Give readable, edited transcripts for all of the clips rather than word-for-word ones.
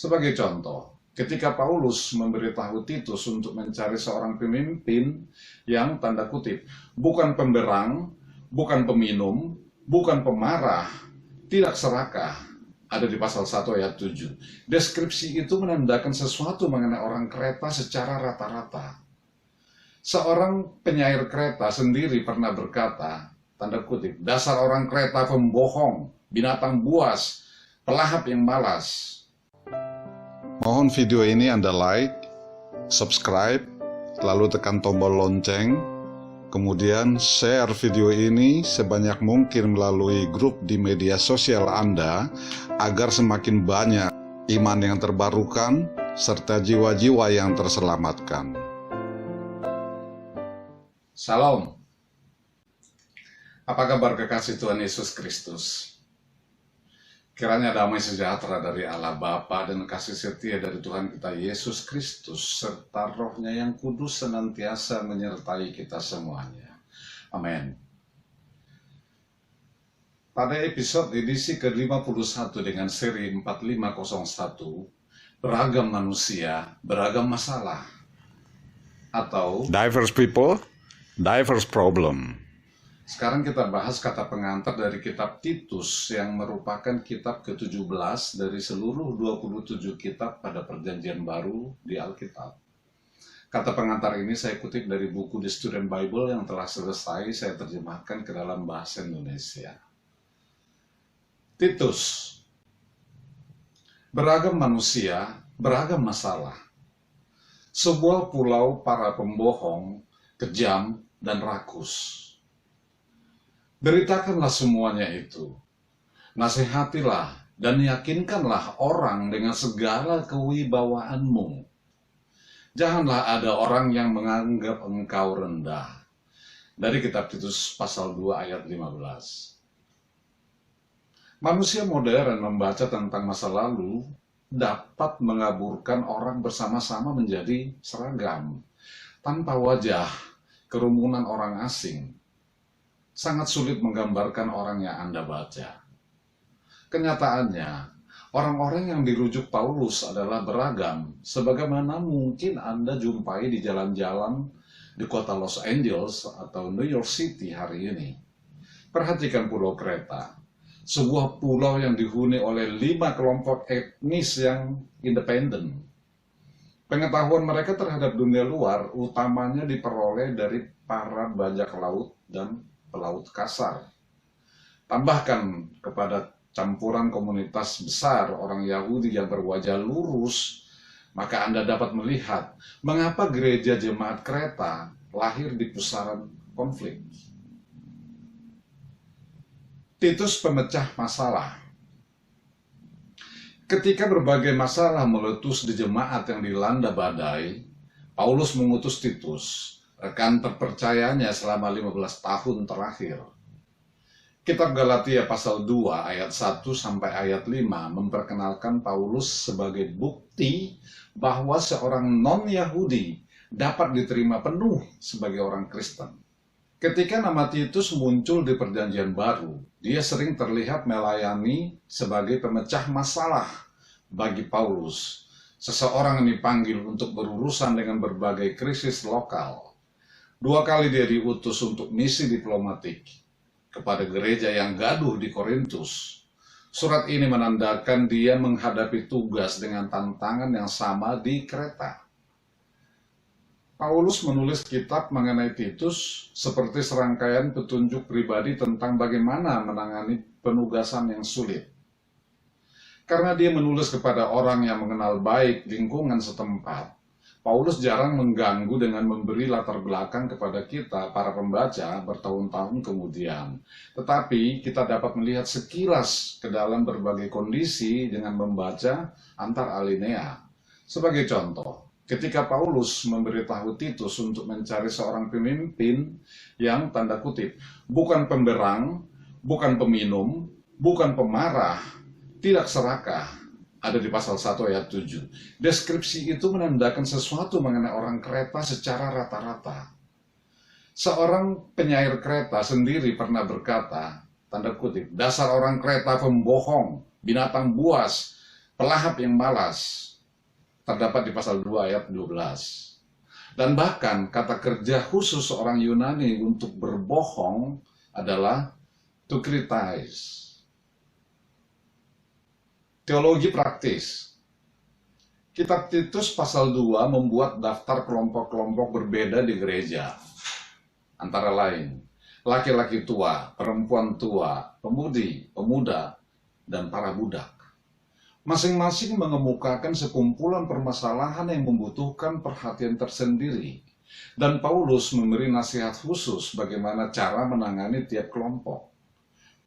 Sebagai contoh, ketika Paulus memberitahu Titus untuk mencari seorang pemimpin yang tanda kutip, bukan pemberang, bukan peminum, bukan pemarah, tidak serakah, ada di pasal 1 ayat 7. Deskripsi itu menandakan sesuatu mengenai orang Kreta secara rata-rata. Seorang penyair Kreta sendiri pernah berkata, tanda kutip, dasar orang Kreta pembohong, binatang buas, pelahap yang malas. Mohon video ini Anda like, subscribe, lalu tekan tombol lonceng, kemudian share video ini sebanyak mungkin melalui grup di media sosial Anda agar semakin banyak iman yang terbarukan serta jiwa-jiwa yang terselamatkan. Salam. Apa kabar kekasih Tuhan Yesus Kristus? Kiranya damai sejahtera dari Allah Bapa dan kasih setia dari Tuhan kita Yesus Kristus serta Roh-Nya yang kudus senantiasa menyertai kita semuanya. Amin. Pada episode edisi ke-51 dengan seri 4501, beragam manusia, beragam masalah, atau Diverse people, diverse problem. sekarang kita bahas kata pengantar dari kitab Titus yang merupakan kitab ke-17 dari seluruh 27 kitab pada perjanjian baru di Alkitab. Kata pengantar ini saya kutip dari buku The Student Bible yang telah selesai saya terjemahkan ke dalam bahasa Indonesia. Titus, beragam manusia, beragam masalah. Sebuah pulau para pembohong, kejam, dan rakus. Beritakanlah semuanya itu. Nasihatilah dan yakinkanlah orang dengan segala kewibawaanmu. Janganlah ada orang yang menganggap engkau rendah. Dari kitab Titus pasal 2 ayat 15. Manusia modern membaca tentang masa lalu dapat mengaburkan orang bersama-sama menjadi seragam. Tanpa wajah, kerumunan orang asing. Sangat sulit menggambarkan orang yang Anda baca. Kenyataannya, orang-orang yang dirujuk Paulus adalah beragam, sebagaimana mungkin Anda jumpai di jalan-jalan di kota Los Angeles atau New York City hari ini. Perhatikan Pulau Kreta, sebuah pulau yang dihuni oleh 5 kelompok etnis yang independen. Pengetahuan mereka terhadap dunia luar utamanya diperoleh dari para bajak laut dan pelaut kasar. Tambahkan kepada campuran komunitas besar orang Yahudi yang berwajah lurus, maka Anda dapat melihat mengapa gereja jemaat Kreta lahir di pusaran konflik. Titus pemecah masalah. Ketika berbagai masalah meletus di jemaat yang dilanda badai, Paulus mengutus Titus, rekan terpercayanya selama 15 tahun terakhir. Kitab Galatia pasal 2 ayat 1 sampai ayat 5 memperkenalkan Paulus sebagai bukti bahwa seorang non-Yahudi dapat diterima penuh sebagai orang Kristen. Ketika nama Titus muncul di perjanjian baru, dia sering terlihat melayani sebagai pemecah masalah bagi Paulus, seseorang yang dipanggil untuk berurusan dengan berbagai krisis lokal. 2 kali dia diutus untuk misi diplomatik kepada gereja yang gaduh di Korintus. Surat ini menandakan dia menghadapi tugas dengan tantangan yang sama di Kreta. Paulus menulis kitab mengenai Titus seperti serangkaian petunjuk pribadi tentang bagaimana menangani penugasan yang sulit. Karena dia menulis kepada orang yang mengenal baik lingkungan setempat, Paulus jarang mengganggu dengan memberi latar belakang kepada kita, para pembaca, bertahun-tahun kemudian. Tetapi kita dapat melihat sekilas ke dalam berbagai kondisi dengan membaca antar alinea. Sebagai contoh, ketika Paulus memberitahu Titus untuk mencari seorang pemimpin yang tanda kutip, bukan pemberang, bukan peminum, bukan pemarah, tidak serakah, ada di pasal 1 ayat 7. Deskripsi itu menandakan sesuatu mengenai orang Kreta secara rata-rata. Seorang penyair Kreta sendiri pernah berkata, tanda kutip, dasar orang Kreta pembohong, binatang buas, pelahap yang malas, terdapat di pasal 2 ayat 12. Dan bahkan kata kerja khusus orang Yunani untuk berbohong adalah to criticize. Teologi praktis. Kitab Titus pasal 2 membuat daftar kelompok-kelompok berbeda di gereja. Antara lain, laki-laki tua, perempuan tua, pemudi, pemuda, dan para budak. Masing-masing mengemukakan sekumpulan permasalahan yang membutuhkan perhatian tersendiri. Dan Paulus memberi nasihat khusus bagaimana cara menangani tiap kelompok.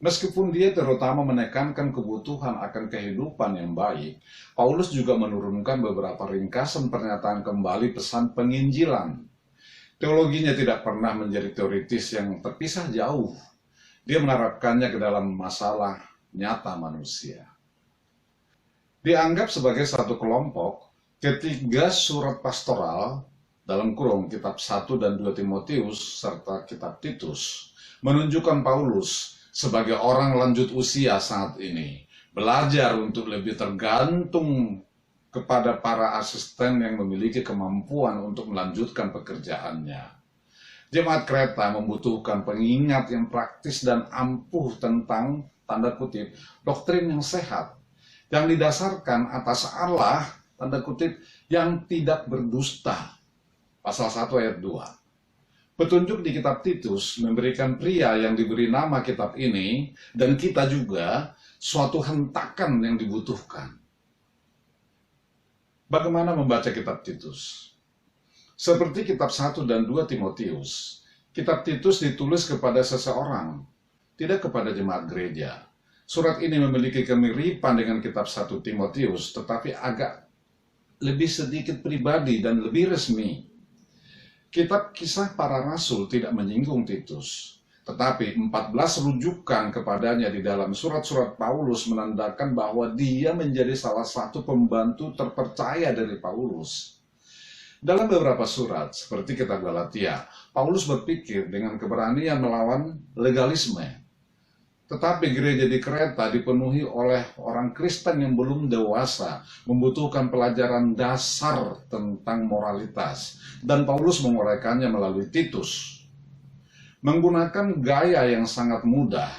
Meskipun dia terutama menekankan kebutuhan akan kehidupan yang baik, Paulus juga menurunkan beberapa ringkasan pernyataan kembali pesan penginjilan. Teologinya tidak pernah menjadi teoritis yang terpisah jauh. Dia menerapkannya ke dalam masalah nyata manusia. Dianggap sebagai satu kelompok, ketiga surat pastoral, dalam kurung kitab 1 dan 2 Timotius, serta kitab Titus, menunjukkan Paulus sebagai orang lanjut usia saat ini, belajar untuk lebih tergantung kepada para asisten yang memiliki kemampuan untuk melanjutkan pekerjaannya. Jemaat Kreta membutuhkan pengingat yang praktis dan ampuh tentang, tanda kutip, doktrin yang sehat, yang didasarkan atas Allah, tanda kutip, yang tidak berdusta. Pasal 1 ayat 2. Petunjuk di kitab Titus memberikan pria yang diberi nama kitab ini, dan kita juga, suatu hentakan yang dibutuhkan. Bagaimana membaca kitab Titus? Seperti kitab 1 dan 2 Timotius, kitab Titus ditulis kepada seseorang, tidak kepada jemaat gereja. Surat ini memiliki kemiripan dengan kitab 1 Timotius, tetapi agak lebih sedikit pribadi dan lebih resmi. Kitab Kisah Para Rasul tidak menyinggung Titus, tetapi 14 rujukan kepadanya di dalam surat-surat Paulus menandakan bahwa dia menjadi salah satu pembantu terpercaya dari Paulus. Dalam beberapa surat, seperti kitab Galatia, Paulus berpikir dengan keberanian melawan legalisme. Tetapi gereja di Kreta dipenuhi oleh orang Kristen yang belum dewasa, membutuhkan pelajaran dasar tentang moralitas. Dan Paulus menguraikannya melalui Titus. Menggunakan gaya yang sangat mudah,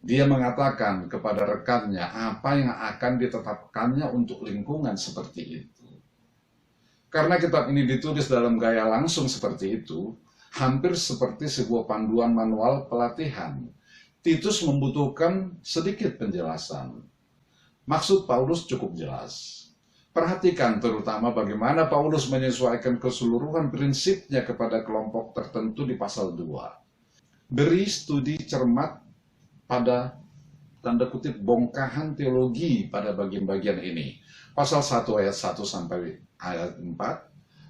dia mengatakan kepada rekannya apa yang akan ditetapkannya untuk lingkungan seperti itu. Karena kitab ini ditulis dalam gaya langsung seperti itu, hampir seperti sebuah panduan manual pelatihan, Titus membutuhkan sedikit penjelasan. Maksud Paulus cukup jelas. Perhatikan terutama bagaimana Paulus menyesuaikan keseluruhan prinsipnya kepada kelompok tertentu di pasal 2. Beri studi cermat pada tanda kutip bongkahan teologi pada bagian-bagian ini. Pasal 1 ayat 1 sampai ayat 4,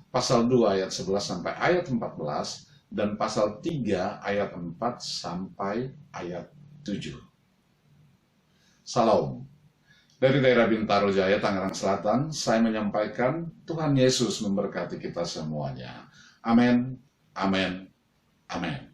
pasal 2 ayat 11 sampai ayat 14, dan pasal 3 ayat 4 sampai ayat 7. Salam. Dari daerah Bintaro Jaya, Tangerang Selatan, saya menyampaikan Tuhan Yesus memberkati kita semuanya. Amin, amin, amin.